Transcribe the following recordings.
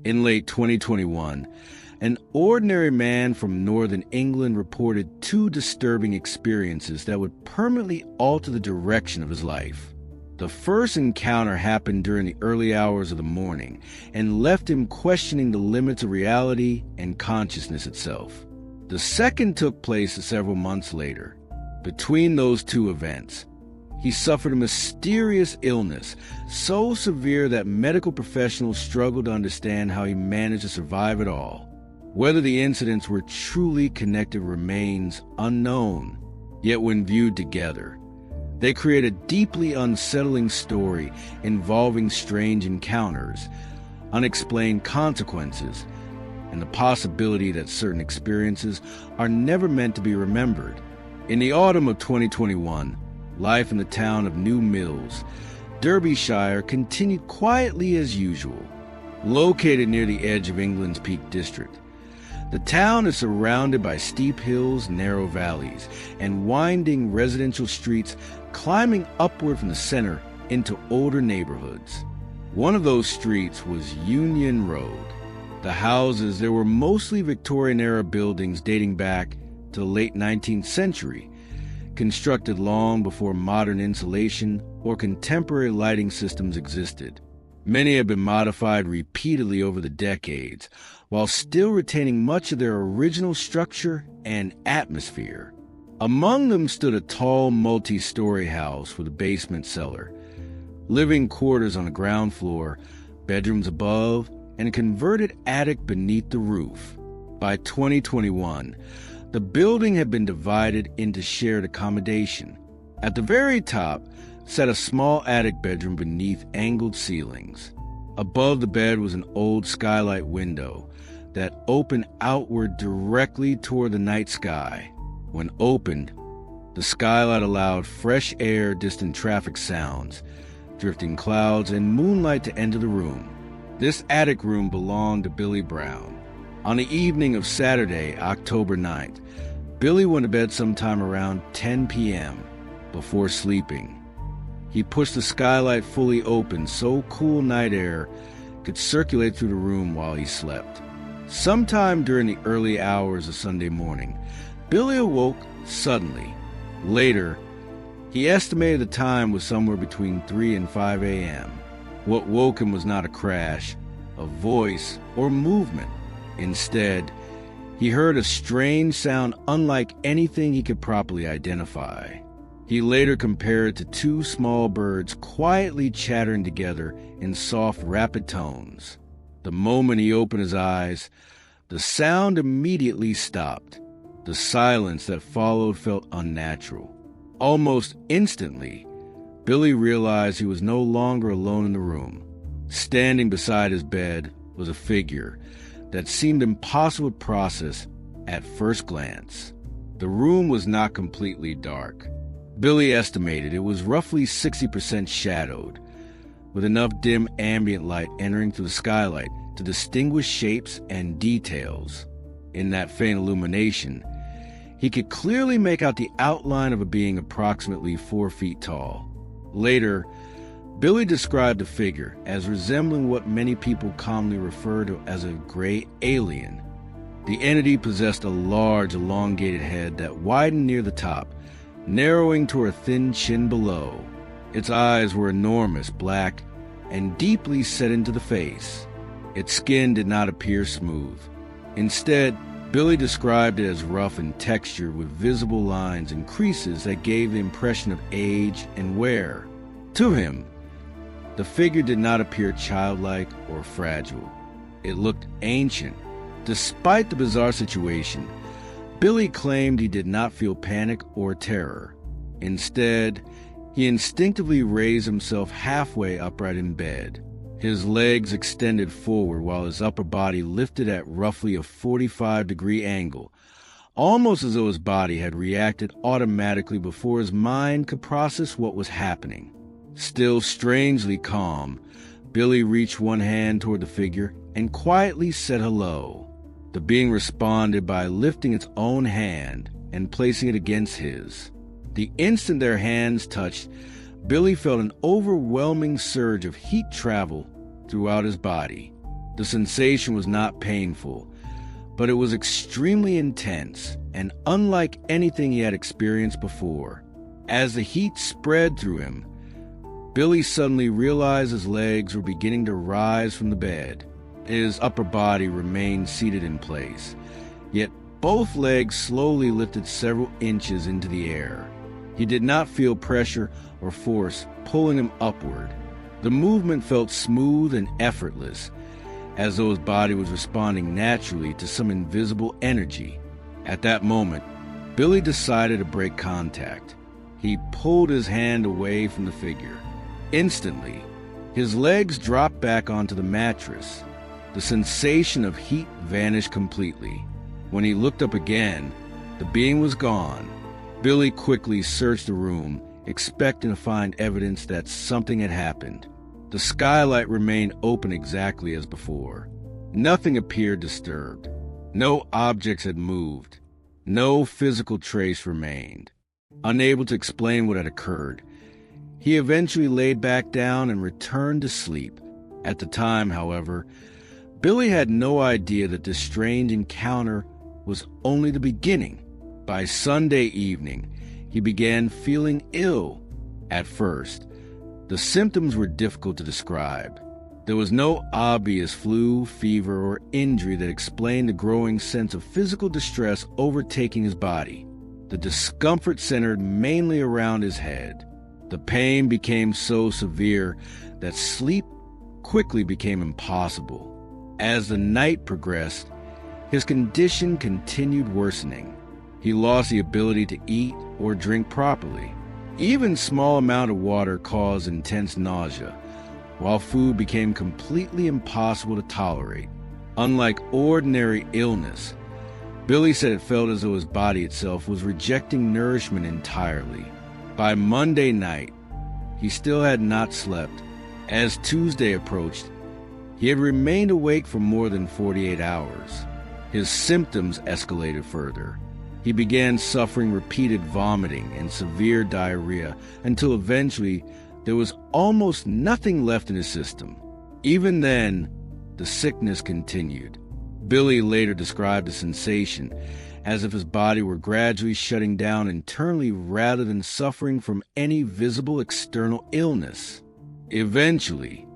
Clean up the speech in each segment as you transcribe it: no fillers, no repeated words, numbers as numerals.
In late 2021, an ordinary man from northern England reported two disturbing experiences that would permanently alter the direction of his life. The first encounter happened during the early hours of the morning and left him questioning the limits of reality and consciousness itself. The second took place several months later. Between those two events, he suffered a mysterious illness so severe that medical professionals struggled to understand how he managed to survive it all. Whether the incidents were truly connected remains unknown, yet when viewed together, they create a deeply unsettling story involving strange encounters, unexplained consequences, and the possibility that certain experiences are never meant to be remembered. In the autumn of 2021, life in the town of New Mills, Derbyshire, continued quietly as usual. Located near the edge of England's Peak District, the town is surrounded by steep hills, narrow valleys, and winding residential streets climbing upward from the center into older neighborhoods. One of those streets was Union Road. The houses there were mostly Victorian-era buildings dating back to the late 19th century, constructed long before modern insulation or contemporary lighting systems existed. Many have been modified repeatedly over the decades, while still retaining much of their original structure and atmosphere. Among them stood a tall multi-story house with a basement cellar, living quarters on the ground floor, bedrooms above, and a converted attic beneath the roof. By 2021, the building had been divided into shared accommodation. At the very top sat a small attic bedroom beneath angled ceilings. Above the bed was an old skylight window that opened outward directly toward the night sky. When opened, the skylight allowed fresh air, distant traffic sounds, drifting clouds, and moonlight to enter the room. This attic room belonged to Billy Brown. On the evening of Saturday, October 9th, Billy went to bed sometime around 10 p.m. Before sleeping, he pushed the skylight fully open so cool night air could circulate through the room while he slept. Sometime during the early hours of Sunday morning, Billy awoke suddenly. Later, he estimated the time was somewhere between 3 and 5 a.m. What woke him was not a crash, a voice, or movement. Instead, he heard a strange sound unlike anything he could properly identify. He later compared it to two small birds quietly chattering together in soft, rapid tones. The moment he opened his eyes, the sound immediately stopped. The silence that followed felt unnatural. Almost instantly, Billy realized he was no longer alone in the room. Standing beside his bed was a figure that seemed impossible to process at first glance. The room was not completely dark. Billy estimated it was roughly 60% shadowed, with enough dim ambient light entering through the skylight to distinguish shapes and details. In that faint illumination, he could clearly make out the outline of a being approximately 4 feet tall. Later, Billy described the figure as resembling what many people commonly refer to as a gray alien. The entity possessed a large, elongated head that widened near the top, narrowing to a thin chin below. Its eyes were enormous, black, and deeply set into the face. Its skin did not appear smooth. Instead, Billy described it as rough in texture with visible lines and creases that gave the impression of age and wear. To him, the figure did not appear childlike or fragile. It looked ancient. Despite the bizarre situation, Billy claimed he did not feel panic or terror. Instead, he instinctively raised himself halfway upright in bed. His legs extended forward while his upper body lifted at roughly a 45-degree angle, almost as though his body had reacted automatically before his mind could process what was happening. Still strangely calm, Billy reached one hand toward the figure and quietly said hello. The being responded by lifting its own hand and placing it against his. The instant their hands touched, Billy felt an overwhelming surge of heat travel throughout his body. The The sensation was not painful, but it was extremely intense and unlike anything he had experienced before. As the heat spread through him, Billy suddenly realized his legs were beginning to rise from the bed. His upper body remained seated in place, yet both legs slowly lifted several inches into the air. He did not feel pressure or force pulling him upward. The movement felt smooth and effortless, as though his body was responding naturally to some invisible energy. At that moment, Billy decided to break contact. He pulled his hand away from the figure. Instantly, his legs dropped back onto the mattress. The sensation of heat vanished completely. When he looked up again, the being was gone. Billy quickly searched the room, expecting to find evidence that something had happened. The skylight remained open exactly as before. Nothing appeared disturbed. No objects had moved. No physical trace remained. Unable to explain what had occurred, he eventually laid back down and returned to sleep. At the time, however, Billy had no idea that this strange encounter was only the beginning. By Sunday evening, he began feeling ill. At first, the symptoms were difficult to describe. There was no obvious flu, fever, or injury that explained the growing sense of physical distress overtaking his body. The discomfort centered mainly around his head. The pain became so severe that sleep quickly became impossible. As the night progressed, his condition continued worsening. He lost the ability to eat or drink properly. Even small amount of water caused intense nausea, while food became completely impossible to tolerate. Unlike ordinary illness, Billy said it felt as though his body itself was rejecting nourishment entirely. By Monday night, he still had not slept. As Tuesday approached, he had remained awake for more than 48 hours. His symptoms escalated further. He began suffering repeated vomiting and severe diarrhea until eventually there was almost nothing left in his system. Even then, the sickness continued. Billy later described the sensation as if his body were gradually shutting down internally rather than suffering from any visible external illness. Eventually,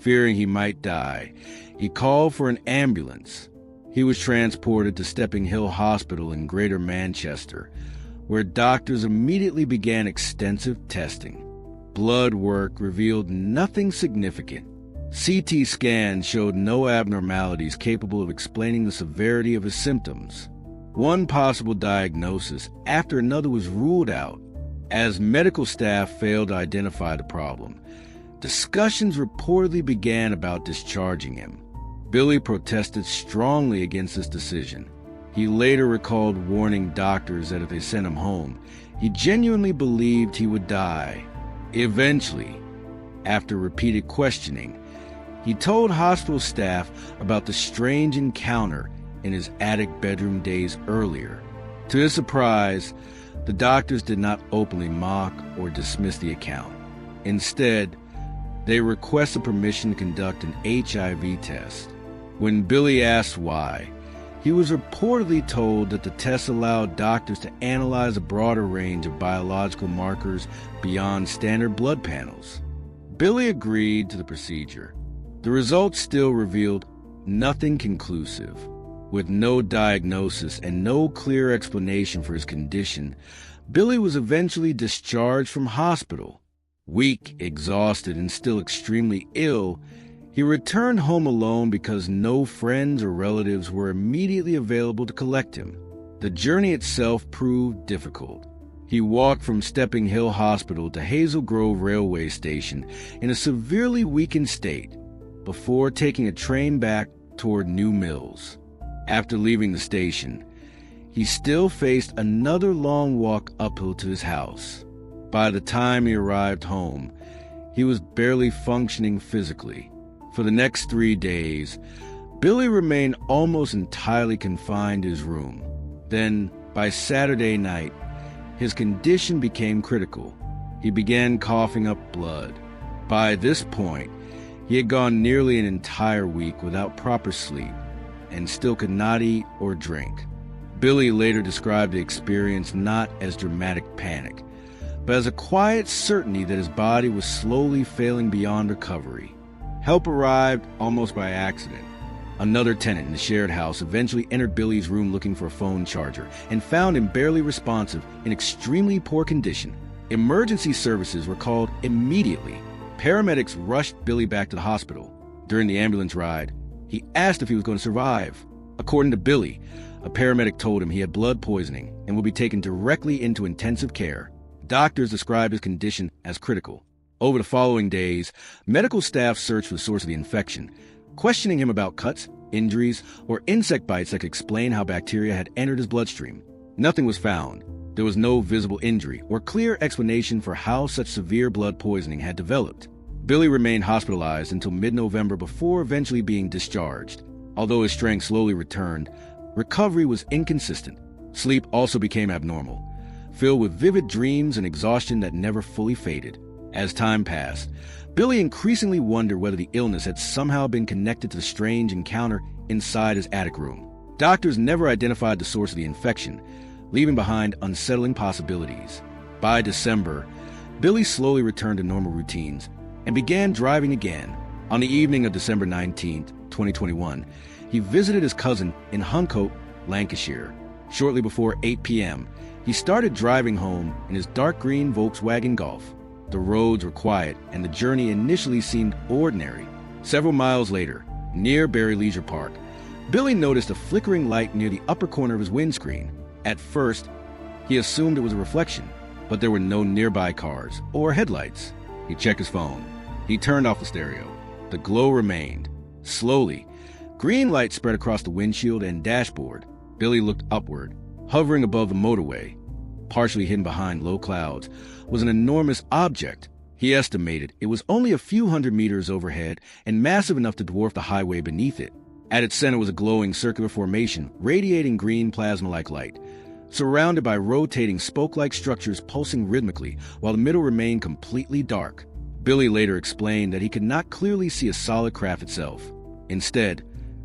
fearing he might die, he called for an ambulance. He was transported to Stepping Hill Hospital in Greater Manchester, where doctors immediately began extensive testing. Blood work revealed nothing significant. CT scans showed no abnormalities capable of explaining the severity of his symptoms. One possible diagnosis after another was ruled out. As medical staff failed to identify the problem, discussions reportedly began about discharging him. Billy protested strongly against this decision. He later recalled warning doctors that if they sent him home, he genuinely believed he would die. Eventually, after repeated questioning, he told hospital staff about the strange encounter in his attic bedroom days earlier. To his surprise, the doctors did not openly mock or dismiss the account. Instead, they requested permission to conduct an HIV test. When Billy asked why, he was reportedly told that the test allowed doctors to analyze a broader range of biological markers beyond standard blood panels. Billy agreed to the procedure. The results still revealed nothing conclusive. With no diagnosis and no clear explanation for his condition, Billy was eventually discharged from hospital. Weak, exhausted, and still extremely ill, he returned home alone because no friends or relatives were immediately available to collect him. The journey itself proved difficult. He walked from Stepping Hill Hospital to Hazel Grove Railway Station in a severely weakened state, before taking a train back toward New Mills. After leaving the station, he still faced another long walk uphill to his house. By the time he arrived home, he was barely functioning physically. For the next 3 days, Billy remained almost entirely confined to his room. Then, by Saturday night, his condition became critical. He began coughing up blood. By this point, He had gone nearly an entire week without proper sleep and still could not eat or drink. Billy later described the experience not as dramatic panic, but as a quiet certainty that his body was slowly failing beyond recovery. Help arrived almost by accident. Another tenant in the shared house eventually entered Billy's room looking for a phone charger and found him barely responsive in extremely poor condition. Emergency services were called immediately. Paramedics rushed Billy back to the hospital. During the ambulance ride, he asked if he was going to survive. According to Billy, a paramedic told him he had blood poisoning and would be taken directly into intensive care. Doctors described his condition as critical. Over the following days, medical staff searched for the source of the infection, questioning him about cuts, injuries, or insect bites that could explain how bacteria had entered his bloodstream. Nothing was found. There was no visible injury or clear explanation for how such severe blood poisoning had developed. Billy remained hospitalized until mid-November before eventually being discharged. Although his strength slowly returned, recovery was inconsistent. Sleep also became abnormal, filled with vivid dreams and exhaustion that never fully faded. As time passed, Billy increasingly wondered whether the illness had somehow been connected to the strange encounter inside his attic room. Doctors never identified the source of the infection, leaving behind unsettling possibilities. By December, Billy slowly returned to normal routines and began driving again. On the evening of December 19, 2021, he visited his cousin in Huncote, Lancashire. Shortly before 8 p.m., he started driving home in his dark green Volkswagen Golf. The roads were quiet, and the journey initially seemed ordinary. Several miles later, near Barry Leisure Park, Billy noticed a flickering light near the upper corner of his windscreen. At first, he assumed it was a reflection, but there were no nearby cars or headlights. He checked his phone. He turned off the stereo. The glow remained. Slowly, green light spread across the windshield and dashboard. Billy looked upward. Hovering above the motorway, partially hidden behind low clouds, was an enormous object. He estimated it was only a few hundred meters overhead and massive enough to dwarf the highway beneath it. At its center was a glowing circular formation, radiating green plasma-like light, surrounded by rotating spoke-like structures pulsing rhythmically, while the middle remained completely dark. Billy later explained that he could not clearly see a solid craft itself. Instead,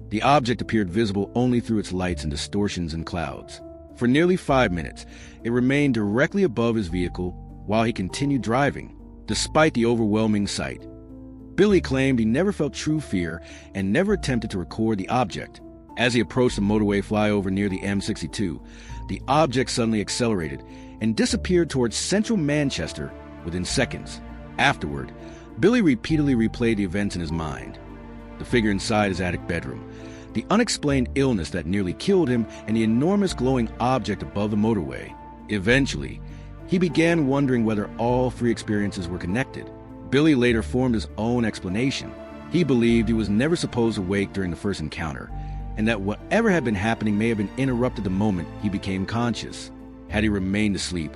the object appeared visible only through its lights and distortions and clouds. For nearly 5 minutes, it remained directly above his vehicle while he continued driving, despite the overwhelming sight. Billy claimed he never felt true fear and never attempted to record the object. As he approached the motorway flyover near the M62, the object suddenly accelerated and disappeared towards central Manchester within seconds. Afterward, Billy repeatedly replayed the events in his mind. The figure inside his attic bedroom, the unexplained illness that nearly killed him, and the enormous glowing object above the motorway. Eventually, he began wondering whether all three experiences were connected. Billy later formed his own explanation. He believed he was never supposed to wake during the first encounter, and that whatever had been happening may have been interrupted the moment he became conscious. Had he remained asleep,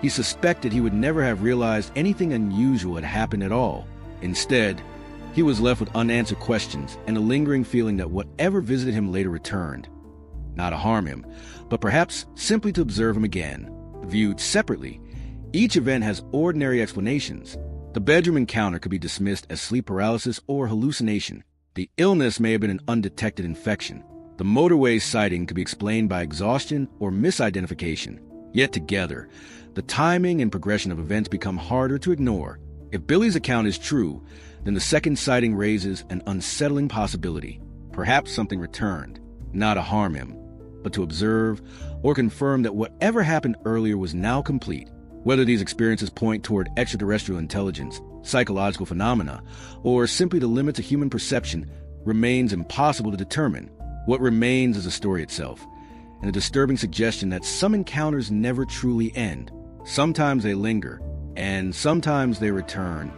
he suspected he would never have realized anything unusual had happened at all. Instead, he was left with unanswered questions and a lingering feeling that whatever visited him later returned. Not to harm him, but perhaps simply to observe him again. Viewed separately, each event has ordinary explanations. The bedroom encounter could be dismissed as sleep paralysis or hallucination. The illness may have been an undetected infection. The motorway sighting could be explained by exhaustion or misidentification. Yet together, the timing and progression of events become harder to ignore. If Billy's account is true, then the second sighting raises an unsettling possibility. Perhaps something returned, not to harm him, but to observe or confirm that whatever happened earlier was now complete. Whether these experiences point toward extraterrestrial intelligence, psychological phenomena, or simply the limits of human perception remains impossible to determine. What remains is the story itself, and a disturbing suggestion that some encounters never truly end. Sometimes they linger, and sometimes they return,